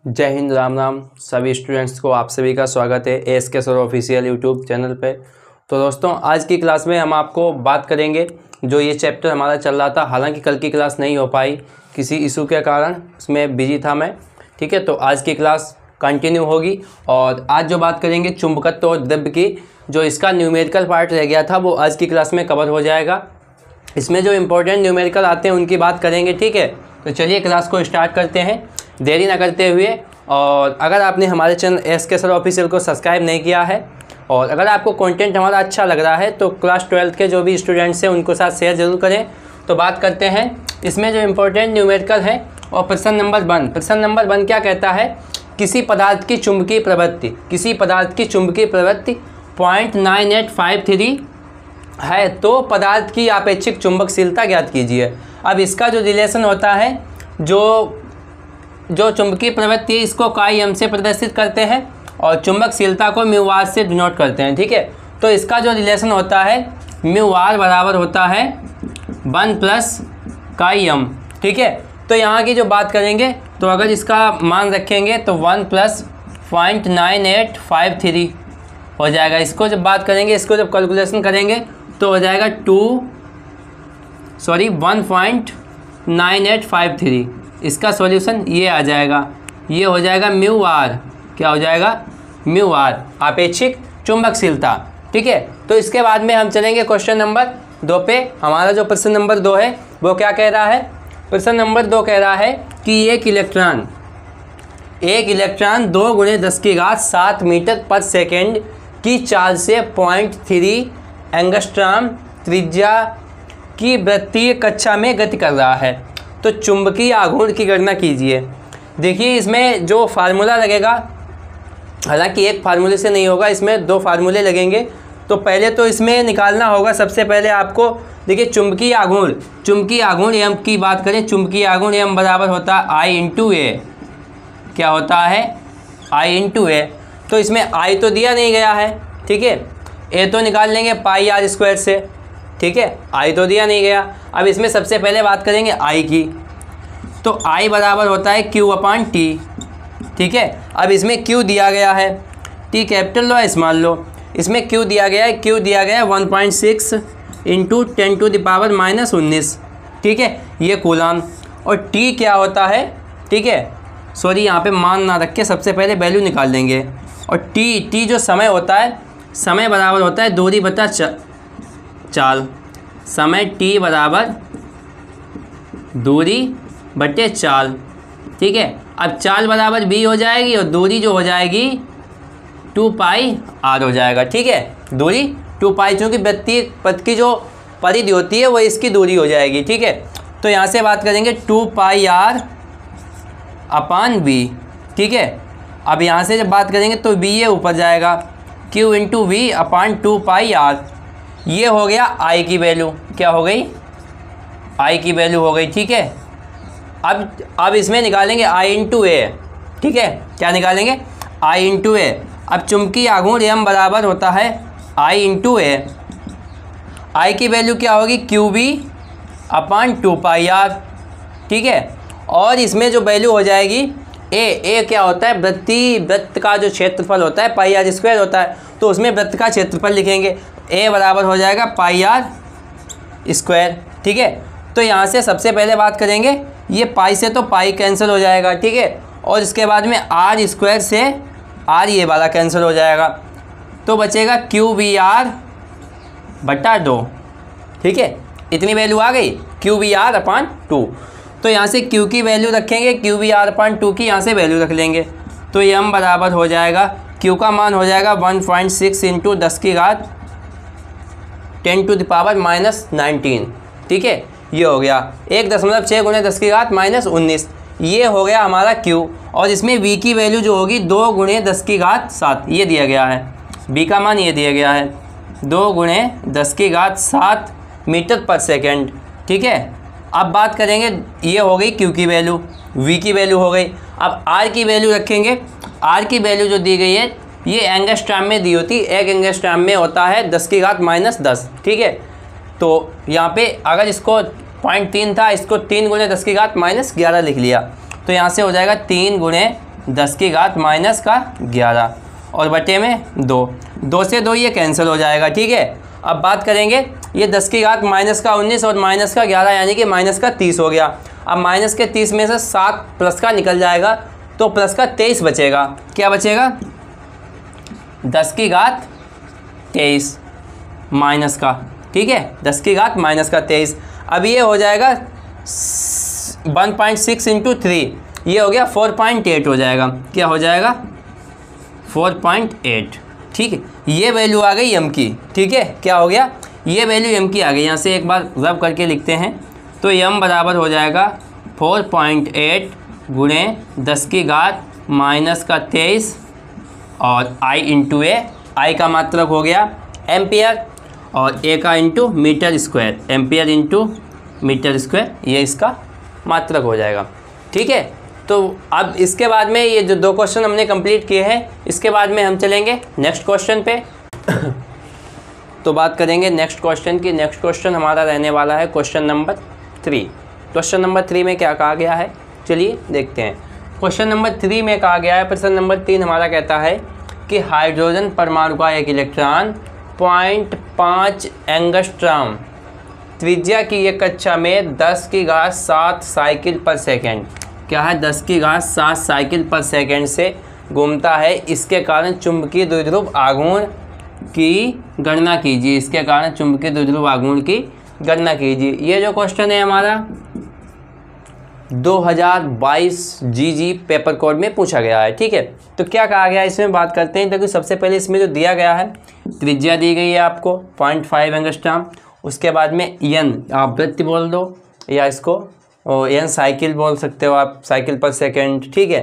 जय हिंद, राम राम सभी स्टूडेंट्स को। आप सभी का स्वागत है ASK sir official YouTube channel पे। तो दोस्तों, आज की क्लास में हम आपको बात करेंगे जो ये चैप्टर हमारा चल रहा था। हालांकि कल की क्लास नहीं हो पाई किसी इशू के कारण, उसमें बिजी था मैं। ठीक है, तो आज की क्लास कंटिन्यू होगी और आज जो बात करेंगे चुंबकत्व और द्रव्य की, जो इसका न्यूमेरिकल पार्ट रह गया था वो आज की क्लास में कवर हो जाएगा। इसमें जो इम्पोर्टेंट न्यूमेरिकल आते हैं उनकी बात करेंगे। ठीक है, तो चलिए क्लास को स्टार्ट करते हैं देरी ना करते हुए। और अगर आपने हमारे चैनल ASK सर ऑफिशियल को सब्सक्राइब नहीं किया है और अगर आपको कंटेंट हमारा अच्छा लग रहा है तो क्लास 12th के जो भी स्टूडेंट्स हैं उनको साथ शेयर ज़रूर करें। तो बात करते हैं इसमें जो इम्पोर्टेंट न्यूमेरिकल है। और प्रश्न नंबर 1 क्या कहता है? किसी पदार्थ की चुंबकीय प्रवृत्ति 0.9853 है तो पदार्थ की आपेक्षिक चुंबकशीलता ज्ञात कीजिए। अब इसका जो रिलेशन होता है, जो चुंबकीय प्रवृत्ति है इसको काई एम से प्रदर्शित करते हैं और चुंबकशीलता को म्यू आर से डिनोट करते हैं। ठीक है, तो इसका जो रिलेशन होता है म्यू आर बराबर होता है 1 प्लस काई एम। ठीक है, तो यहाँ की जो बात करेंगे तो अगर इसका मान रखेंगे तो 1 प्लस 0.9853 हो जाएगा। इसको जब बात करेंगे, इसको जब कैलकुलेशन करेंगे तो हो जाएगा 1.9853। इसका सॉल्यूशन ये आ जाएगा, ये हो जाएगा म्यू आर। क्या हो जाएगा? म्यू आर, आपेक्षिक चुंबकशीलता। ठीक है, तो इसके बाद में हम चलेंगे क्वेश्चन नंबर 2 पे। हमारा जो प्रश्न नंबर 2 है वो क्या कह रहा है? प्रश्न नंबर 2 कह रहा है कि एक इलेक्ट्रॉन 2 × 10⁻7 मीटर पर सेकेंड की चाल से 0.3 एंगस्ट्रॉम त्रिज्या की वृत्तीय कक्षा में गति कर रहा है, तो चुंबकीय आघूर्ण की गणना कीजिए। देखिए, इसमें जो फार्मूला लगेगा, हालांकि एक फार्मूले से नहीं होगा, इसमें 2 फार्मूले लगेंगे। तो पहले तो इसमें निकालना होगा सबसे पहले आपको। देखिए, चुंबकीय आघूर्ण एम की बात करें, चुंबकीय आघूर्ण एम बराबर होता है I × A। क्या होता है? I × A। तो इसमें I तो दिया नहीं गया है, ठीक है, A तो निकाल लेंगे πr² से। ठीक है, I तो दिया नहीं गया। अब इसमें सबसे पहले बात करेंगे I की, तो I बराबर होता है Q/T। ठीक है, अब इसमें Q दिया गया है, T कैपिटल लो या स्मॉल लो। इसमें Q दिया गया है 1.6 × 10⁻−19। ठीक है, ये कूलाम। और T क्या होता है? ठीक है, सॉरी, यहाँ पे मान ना रख के सबसे पहले वैल्यू निकाल लेंगे। और T जो समय होता है, समय बराबर होता है दूरी बटा चाल। समय T बराबर दूरी बटे चाल। ठीक है, अब चाल बराबर b हो जाएगी और दूरी जो हो जाएगी 2πr हो जाएगा। ठीक है, दूरी 2π, चूँकि वृत्तीय पथ की जो परिधि होती है वो इसकी दूरी हो जाएगी। ठीक है, तो यहाँ से बात करेंगे 2πr/b। ठीक है, अब यहाँ से जब बात करेंगे तो b ये ऊपर जाएगा, q × v/2πr। ये हो गया I की वैल्यू। क्या हो गई? I की वैल्यू हो गई। ठीक है, अब इसमें निकालेंगे I × A। ठीक है, क्या निकालेंगे? I × A। अब चुंबकीय आघूर्ण m बराबर होता है I × A। I की वैल्यू क्या होगी? QV/2πr। ठीक है, और इसमें जो वैल्यू हो जाएगी A क्या होता है? वृत्त का जो क्षेत्रफल होता है πr² होता है, तो उसमें वृत्त का क्षेत्रफल लिखेंगे। A बराबर हो जाएगा πr²। ठीक है, तो यहाँ से सबसे पहले बात करेंगे, ये पाई से तो पाई कैंसिल हो जाएगा। ठीक है, और इसके बाद में r² से r ये वाला कैंसिल हो जाएगा, तो बचेगा QVr/2। ठीक है, इतनी वैल्यू आ गई QVr/2। तो यहाँ से Q की वैल्यू रखेंगे, QVr/2 की यहाँ से वैल्यू रख लेंगे, तो m बराबर हो जाएगा, Q का मान हो जाएगा 1.6 × 10⁻−19। ठीक है, ये हो गया 1.6 × 10⁻−19। ये हो गया हमारा Q। और इसमें V की वैल्यू जो होगी 2 × 10⁻7 ये दिया गया है। V का मान ये दिया गया है 2 × 10⁻7 मीटर पर सेकेंड। ठीक है, अब बात करेंगे, ये हो गई Q की वैल्यू, V की वैल्यू हो गई। अब R की वैल्यू रखेंगे। R की वैल्यू जो दी गई है ये एंगस्ट्रॉम में दी होती है, 1 एंगस्ट्रॉम में होता है 10⁻−10। ठीक है, तो यहाँ पे अगर इसको 0.3 था, इसको 3 × 10⁻11 लिख लिया, तो यहाँ से हो जाएगा 3 × 10 की घात माइनस का 11 और बटे में 2 से 2 ये कैंसिल हो जाएगा। ठीक है, अब बात करेंगे ये 10 की घात माइनस का 19 और माइनस का 11 यानी कि माइनस का 30 हो गया। अब माइनस के 30 में से 7 प्लस का निकल जाएगा तो प्लस का 23 बचेगा। क्या बचेगा? 10 की घात 23 माइनस का, ठीक है, 10 की घात माइनस का 23। अब ये हो जाएगा 1.6 इंटू 3, ये हो गया 4.8 हो जाएगा। क्या हो जाएगा? 4.8। ठीक है, ये वैल्यू आ गई m की। ठीक है, क्या हो गया? ये वैल्यू m की आ गई। यहाँ से एक बार रब करके लिखते हैं तो m बराबर हो जाएगा 4.8 गुणे 10 की घात माइनस का 23 और I इंटू ए, आई का मात्रक हो गया एम्पियर और ए का into metre square, ampere into metre square, ये इसका मात्रक हो जाएगा। ठीक है, तो अब इसके बाद में ये जो 2 क्वेश्चन हमने कंप्लीट किए हैं, इसके बाद में हम चलेंगे नेक्स्ट क्वेश्चन पे। तो बात करेंगे नेक्स्ट क्वेश्चन की। नेक्स्ट क्वेश्चन हमारा रहने वाला है क्वेश्चन नंबर 3। क्वेश्चन नंबर 3 में क्या कहा गया है, चलिए देखते हैं। क्वेश्चन नंबर 3 में कहा गया है, प्रश्न नंबर 3 हमारा कहता है कि हाइड्रोजन परमाणु का एक इलेक्ट्रॉन 0.5 एंगस्ट्रॉम त्रिज्या की एक कक्षा में 10 की घात 7 साइकिल पर सेकेंड, क्या है, 10 की घात 7 साइकिल पर सेकेंड से घूमता है। इसके कारण चुंबकीय द्विध्रुव आघूर्ण की गणना कीजिए। इसके कारण चुंबकीय द्विध्रुव आघूर्ण की गणना कीजिए। ये जो क्वेश्चन है हमारा 2022 GG पेपर कोड में पूछा गया है। ठीक है, तो क्या कहा गया है इसमें बात करते हैं। तो सबसे पहले इसमें जो दिया गया है, त्रिज्या दी गई है आपको 0.5 एंगस्ट्रॉम, उसके बाद में n आप वृत्त बोल दो या इसको n साइकिल बोल सकते हो आप, साइकिल पर सेकेंड। ठीक है,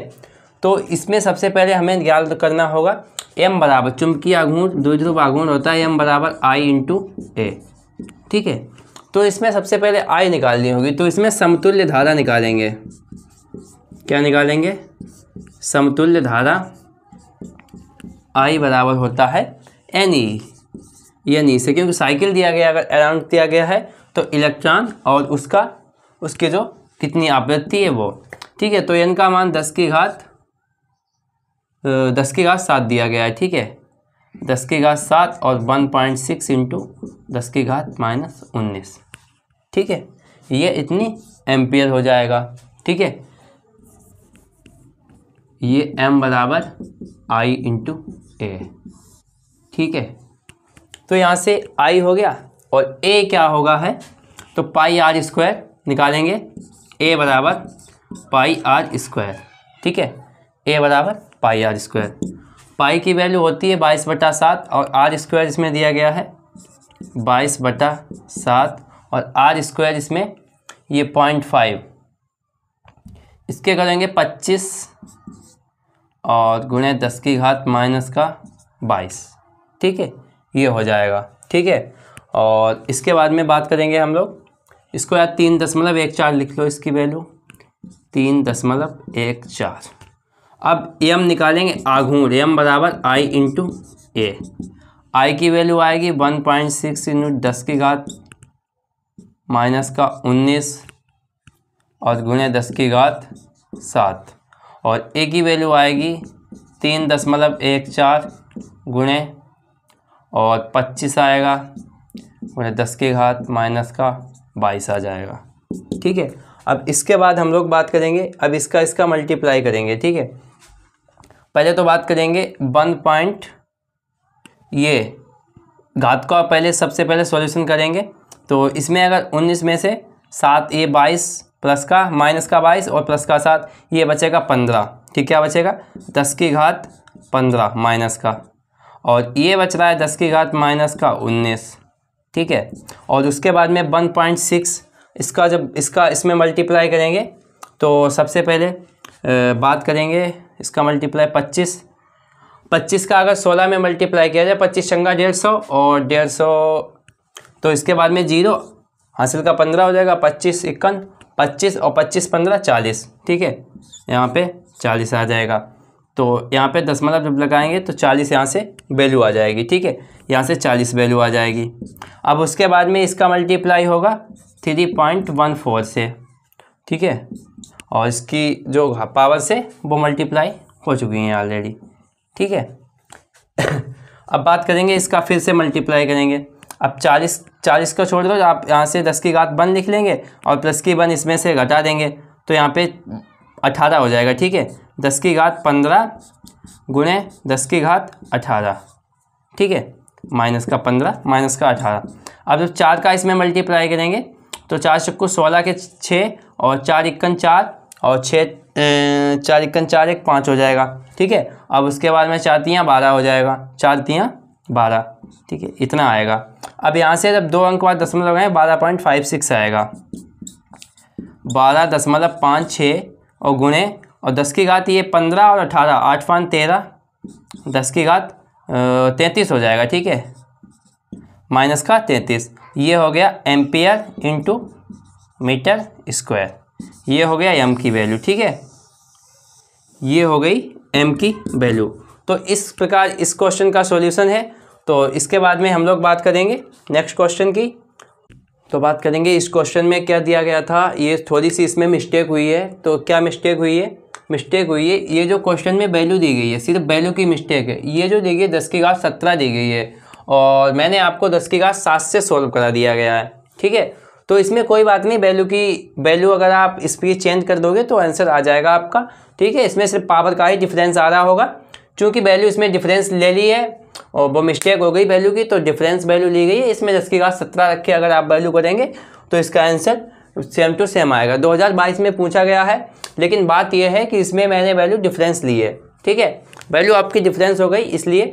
तो इसमें सबसे पहले हमें ज्ञात करना होगा m बराबर चुंबकीय आघूर्ण द्विध्रुव आघूर्ण होता है m बराबर I इंटू ए। ठीक है, तो इसमें सबसे पहले I निकालनी होगी, तो इसमें समतुल्य धारा निकालेंगे। क्या निकालेंगे? समतुल्य धारा I बराबर होता है NE, ये नहीं से, क्योंकि साइकिल दिया गया, अगर अराउंड दिया गया है तो इलेक्ट्रॉन और उसकी जो कितनी आवृत्ति है वो। ठीक है, तो n का मान 10 की घात 7 दिया गया है। ठीक है, 10 की घात 7 और 1.6 इंटू 10 की घात माइनस 19। ठीक है, ये इतनी एम्पियर हो जाएगा। ठीक है, ये m बराबर I इंटू ए। ठीक है, तो यहाँ से I हो गया और a क्या होगा है, तो पाई r स्क्वायर निकालेंगे। a बराबर पाई r स्क्वायर। ठीक है, a बराबर पाई r स्क्वायर। पाई की वैल्यू होती है 22/7 और r स्क्वायर इसमें दिया गया है 22/7 और r स्क्वायर इसमें ये 0.5, इसके करेंगे 25 और गुणे 10 की घात माइनस का 22। ठीक है, ये हो जाएगा। ठीक है, और इसके बाद में बात करेंगे हम लोग इसको, यार 3.14 लिख लो, इसकी वैल्यू 3.14। अब m निकालेंगे आघूर्ण, m बराबर I इंटू ए। I की वैल्यू आएगी 1.6 इंटू 10 की घात माइनस का 19 और गुणे 10 की घात 7 और a की वैल्यू आएगी 3.14 गुणे और 25 आएगा गुणे 10 की घात माइनस का 22 आ जाएगा। ठीक है, अब इसके बाद हम लोग बात करेंगे, अब इसका मल्टीप्लाई करेंगे। ठीक है, पहले तो बात करेंगे 1 ये घात का पहले सबसे पहले सॉल्यूशन करेंगे। तो इसमें अगर 19 में से 7 ये 22 प्लस का माइनस का 22 और प्लस का 7 ये बचेगा 15। ठीक, क्या बचेगा? 10 की घात 15 माइनस का, और ये बच रहा है 10 की घात माइनस का 19। ठीक है, और उसके बाद में 1.6 इसका जब इसमें मल्टीप्लाई करेंगे तो सबसे पहले बात करेंगे इसका मल्टीप्लाई 25 का अगर 16 में मल्टीप्लाई किया जाए 25 चंगा 150 और 150, तो इसके बाद में 0 हासिल का 15 हो जाएगा। 25 51 25 और 25 15 40। ठीक है, यहाँ पे 40 आ जाएगा। तो यहाँ पे दशमलव जब लगाएंगे तो 40 यहाँ से वैल्यू आ जाएगी। ठीक है, यहाँ से 40 वैल्यू आ जाएगी। अब उसके बाद में इसका मल्टीप्लाई होगा 3.14 से। ठीक है, और इसकी जो पावर से वो मल्टीप्लाई हो चुकी हैं ऑलरेडी, ठीक है। अब बात करेंगे इसका, फिर से मल्टीप्लाई करेंगे। अब 40 को छोड़ दो, आप यहाँ से 10 की घात 1 लिख लेंगे और प्लस की 1 इसमें से घटा देंगे तो यहाँ पे 18 हो जाएगा, ठीक है। 10 की घात 15 गुणे 10 की घात 18, ठीक है, माइनस का 15 माइनस का 18। अब जब 4 का इसमें मल्टीप्लाई करेंगे तो 4 चक्कू 16 के 6 और 4 इक्कन 4 और 4 इक्कन 4 एक 5 हो जाएगा, ठीक है। अब उसके बाद में 4 तियाँ 12 हो जाएगा, 4 तियाँ 12, ठीक है, इतना आएगा। अब यहाँ से जब 2 अंक बाद दशमलव लगाएं 12.56 आएगा, 12.56 और गुणे और 10 की घात ये 15 और 18, 8 5 13, 10 की घात 33 हो जाएगा, ठीक है, माइनस का 33। ये हो गया एम्पियर इंटू मीटर स्क्वायर, ये हो गया एम की वैल्यू, ठीक है, ये हो गई एम की वैल्यू। तो इस प्रकार इस क्वेश्चन का सॉल्यूशन है। तो इसके बाद में हम लोग बात करेंगे नेक्स्ट क्वेश्चन की। तो बात करेंगे इस क्वेश्चन में क्या दिया गया था, ये थोड़ी सी इसमें मिस्टेक हुई है। तो क्या मिस्टेक हुई है? मिस्टेक हुई है ये जो क्वेश्चन में वैल्यू दी गई है, सिर्फ वैल्यू की मिस्टेक है। ये जो दी गई 10 की घात 17 दी गई है और मैंने आपको 10 की घात 7 से सोल्व करा दिया गया है, ठीक है। तो इसमें कोई बात नहीं, वैल्यू अगर आप स्पीड चेंज कर दोगे तो आंसर आ जाएगा आपका, ठीक है। इसमें सिर्फ पावर का ही डिफरेंस आ रहा होगा, चूँकि वैल्यू इसमें डिफरेंस ले ली है और वो मिस्टेक हो गई वैल्यू की, तो डिफरेंस वैल्यू ली गई है। इसमें 10 की घात 17 रख के अगर आप वैल्यू करेंगे तो इसका आंसर सेम टू सेम आएगा। 2022 में पूछा गया है, लेकिन बात यह है कि इसमें मैंने वैल्यू डिफरेंस ली है, ठीक है, वैल्यू आपकी डिफरेंस हो गई इसलिए।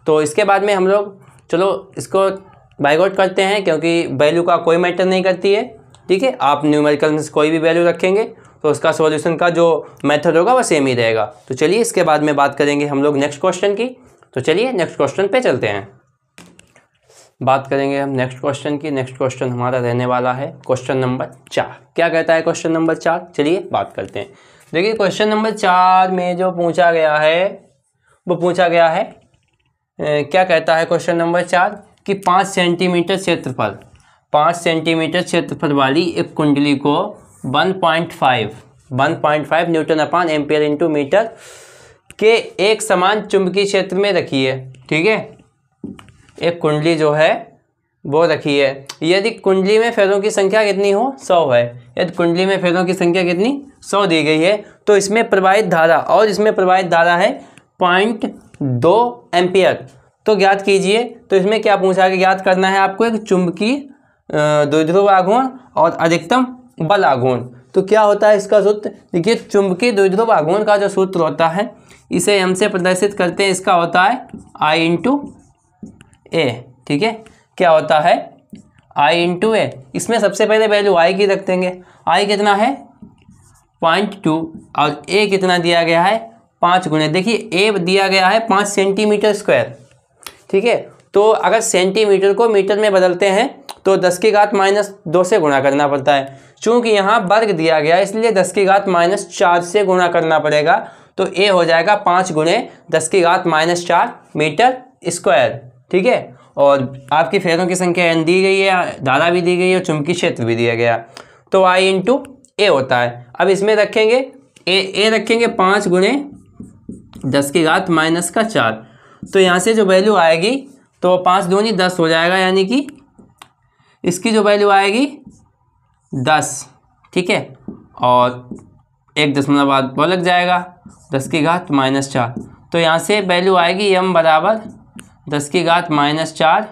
तो इसके बाद में हम लोग चलो इसको बाय गॉट करते हैं, क्योंकि वैल्यू का कोई मैटर नहीं करती है, ठीक है। आप न्यूमेरिकल में कोई भी वैल्यू रखेंगे तो उसका सॉल्यूशन का जो मेथड होगा वो सेम ही रहेगा। तो चलिए इसके बाद में बात करेंगे हम लोग नेक्स्ट क्वेश्चन की। तो चलिए नेक्स्ट क्वेश्चन पे चलते हैं, बात करेंगे हम नेक्स्ट क्वेश्चन की। नेक्स्ट क्वेश्चन हमारा रहने वाला है क्वेश्चन नंबर 4। क्या कहता है क्वेश्चन नंबर 4? चलिए बात करते हैं। देखिए क्वेश्चन नंबर 4 में जो पूछा गया है वो पूछा गया है क्या कहता है क्वेश्चन नंबर 4 कि 5 सेंटीमीटर क्षेत्रफल वाली एक कुंडली को 1.5 न्यूटन अपान एम्पियर इंटू मीटर के एक समान चुंबकीय क्षेत्र में रखी है, ठीक है। एक कुंडली जो है वो रखी है। यदि कुंडली में फेरों की संख्या कितनी हो? 100 है। यदि कुंडली में फेरों की संख्या कितनी? 100 दी गई है। तो इसमें प्रवाहित धारा, और इसमें प्रवाहित धारा है 0.2 एम्पियर। तो ज्ञात कीजिए। तो इसमें क्या पूछा कि ज्ञात करना है आपको एक चुंबकीय द्विध्रुव आघूर्ण और अधिकतम बल आघूर्ण। तो क्या होता है इसका सूत्र? देखिए चुंबकीय द्विध्रुव आघूर्ण का जो सूत्र होता है इसे हम से प्रदर्शित करते हैं। इसका होता है I इंटू ए, ठीक है। क्या होता है? I इंटू ए। इसमें सबसे पहले वैल्यू I की रख देंगे। I कितना है? 0.2 और ए कितना दिया गया है? 5 गुणे। देखिए ए दिया गया है 5 सेंटीमीटर स्क्वायर, ठीक है। तो अगर सेंटीमीटर को मीटर में बदलते हैं तो 10 की घात -2 से गुणा करना पड़ता है। चूँकि यहाँ वर्ग दिया गया है इसलिए 10 की घात -4 से गुणा करना पड़ेगा। तो ए हो जाएगा 5 गुणे 10 की घात -4 मीटर स्क्वायर, ठीक है। और आपकी फेरों की संख्या n दी गई है, धारा भी दी गई है और चुंबकीय क्षेत्र भी दिया गया। तो I इंटू ए होता है। अब इसमें रखेंगे ए रखेंगे 5 गुणे 10 की घात -4। तो यहाँ से जो वैल्यू आएगी तो 5 दूनी 10 हो जाएगा, यानी कि इसकी जो वैल्यू आएगी 10, ठीक है। और एक दशमलव बाद वो लग जाएगा 10 की घात -4। तो यहाँ से वैल्यू आएगी m बराबर 10 की घात -4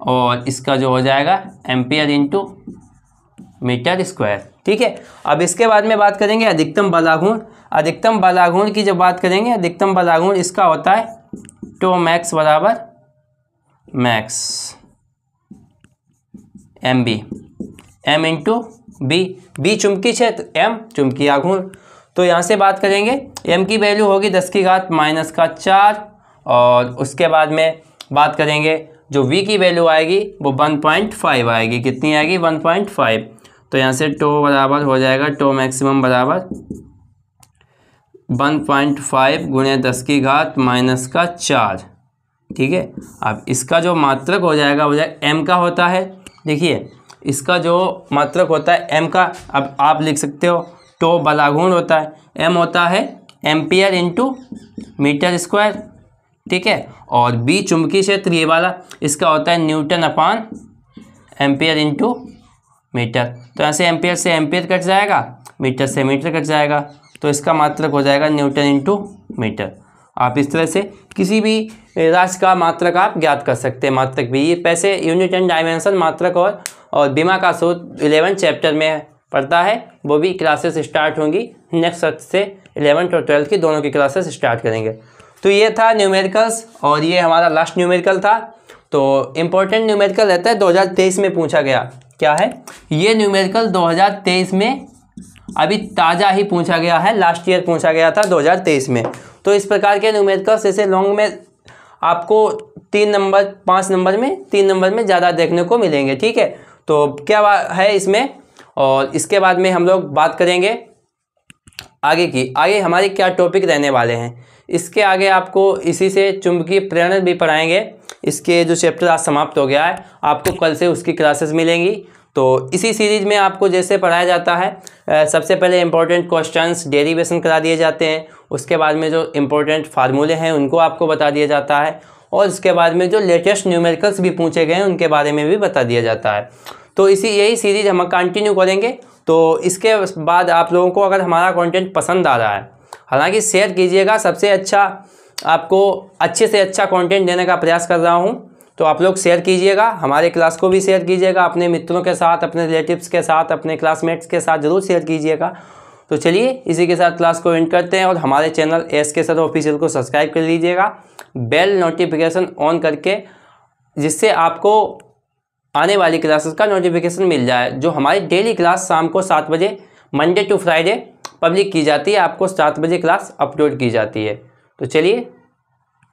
और इसका जो हो जाएगा एम्पियर इंटू मीटर स्क्वायर, ठीक है। अब इसके बाद में बात करेंगे अधिकतम बल आघूर्ण। अधिकतम बल आघूर्ण की जब बात करेंगे, अधिकतम बल आघूर्ण इसका होता है टो मैक्स बराबर max M B, M into B चुंबकीय क्षेत्र, एम चुंबकीय आघूर्ण। तो यहाँ से बात करेंगे एम की वैल्यू होगी 10 की घात -4 और उसके बाद में बात करेंगे जो वी की वैल्यू आएगी वो 1.5 आएगी। कितनी आएगी? 1.5। तो यहाँ से टो बराबर हो जाएगा, टो मैक्सिमम बराबर 1.5 गुणे 10 की घात -4, ठीक है। अब इसका जो मात्रक हो जाएगा एम का होता है। देखिए इसका जो मात्रक होता है एम का, अब आप लिख सकते हो टो बल आघूर्ण होता है, एम होता है एम्पियर इंटू मीटर स्क्वायर, ठीक है। और बी चुंबकीय क्षेत्र ये वाला, इसका होता है newton upon ampere into metre. तो ऐसे एम्पियर से एम्पियर कट जाएगा, मीटर से मीटर कट जाएगा, तो इसका मात्रक हो जाएगा न्यूटन इंटू मीटर। आप इस तरह से किसी भी राशि का मात्रक आप ज्ञात कर सकते हैं। मात्रक भी ये पैसे यूनिट एंड डायमेंशन मात्रक और बीमा का सूत्र 11 चैप्टर में पढ़ता है, वो भी क्लासेस स्टार्ट होंगी नेक्स्ट सत्र से। 11th और 12th की दोनों की क्लासेस स्टार्ट करेंगे। तो ये था न्यूमेरिकल्स और ये हमारा लास्ट न्यूमेरिकल था। तो इम्पोर्टेंट न्यूमेरिकल रहता है 2023 में पूछा गया, क्या है ये न्यूमेरिकल 2023 में अभी ताज़ा ही पूछा गया है, लास्ट ईयर पूछा गया था 2023 में। तो इस प्रकार के न्यूमेरिकल्स ऐसे लॉन्ग में आपको 3 नंबर 5 नंबर में 3 नंबर में ज़्यादा देखने को मिलेंगे, ठीक है। तो क्या है इसमें, और इसके बाद में हम लोग बात करेंगे आगे की, आगे हमारे क्या टॉपिक रहने वाले हैं। इसके आगे आपको इसी से चुंबकीय प्रेरण भी पढ़ाएंगे। इसके जो चैप्टर आज समाप्त हो गया है, आपको कल से उसकी क्लासेस मिलेंगी। तो इसी सीरीज में आपको जैसे पढ़ाया जाता है, सबसे पहले इंपॉर्टेंट क्वेश्चंस डेरिवेशन करा दिए जाते हैं, उसके बाद में जो इंपॉर्टेंट फार्मूले हैं उनको आपको बता दिया जाता है, और उसके बाद में जो लेटेस्ट न्यूमेरिकल्स भी पूछे गए हैं उनके बारे में भी बता दिया जाता है। तो यही सीरीज हम कंटिन्यू करेंगे। तो इसके बाद आप लोगों को अगर हमारा कंटेंट पसंद आ रहा है, हालांकि शेयर कीजिएगा, सबसे अच्छा आपको अच्छे से अच्छा कंटेंट देने का प्रयास कर रहा हूं, तो आप लोग शेयर कीजिएगा, हमारे क्लास को भी शेयर कीजिएगा, अपने मित्रों के साथ, अपने रिलेटिव्स के साथ, अपने क्लासमेट्स के साथ ज़रूर शेयर कीजिएगा। तो चलिए इसी के साथ क्लास को एंड करते हैं, और हमारे चैनल SK सर ऑफिशियल को सब्सक्राइब कर लीजिएगा, बेल नोटिफिकेशन ऑन करके, जिससे आपको आने वाली क्लासेस का नोटिफिकेशन मिल जाए। जो हमारी डेली क्लास शाम को 7 बजे मंडे टू फ्राइडे पब्लिक की जाती है, आपको 7 बजे क्लास अपलोड की जाती है। तो चलिए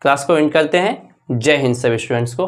क्लास को एंड करते हैं। जय हिंद सभी स्टूडेंट्स को।